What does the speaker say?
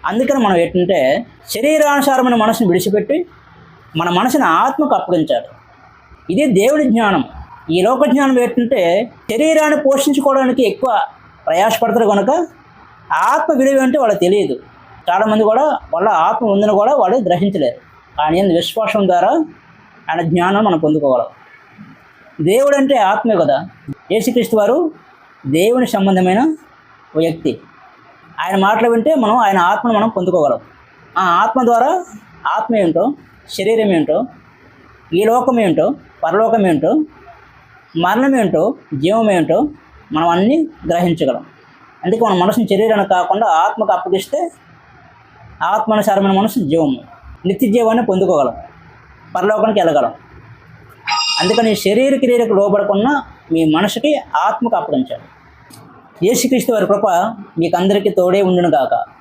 అందుకని మనం ఏంటంటే శరీరానుసారమైన మనసును విడిచిపెట్టి మన మనసుని ఆత్మకు అప్పగించాలి. ఇది దేవుడి జ్ఞానం. ఈ లోక జ్ఞానం ఏంటంటే శరీరాన్ని పోషించుకోవడానికి ఎక్కువ ప్రయాసపడతారు కనుక ఆత్మ విలువ అంటే వాళ్ళకి తెలియదు. చాలామంది కూడా వాళ్ళ ఆత్మ ఉందని కూడా వాళ్ళు గ్రహించలేరు. కానీ విశ్వాసం ద్వారా ఆయన జ్ఞానం మనం పొందుకోగలం. దేవుడు అంటే ఆత్మే కదా. యేసుక్రీస్తు వారు దేవుని సంబంధమైన వ్యక్తి. ఆయన మాటలు వింటే మనం ఆయన ఆత్మను మనం పొందుకోగలం. ఆ ఆత్మ ద్వారా ఆత్మ ఏంటో, శరీరం ఏంటో, ఈ లోకం ఏంటో, పరలోకం ఏంటో, మరణం ఏంటో, జీవం ఏంటో మనం అన్నీ గ్రహించగలం. అందుకే మన మనసుని శరీరానికి కాకుండా ఆత్మకు అప్పగిస్తే ఆత్మానుసారమైన మనసు జీవము, నిత్య జీవాన్ని పొందుకోగలం, పరలోకానికి వెళ్ళగలం. అందుకని శరీర క్రియలకు లోబడకుండా మీ మనసుకి ఆత్మకు అప్పగించాలి. యేసుక్రీస్తు వారి కృప మీకు అందరికీ తోడే ఉండును గాక.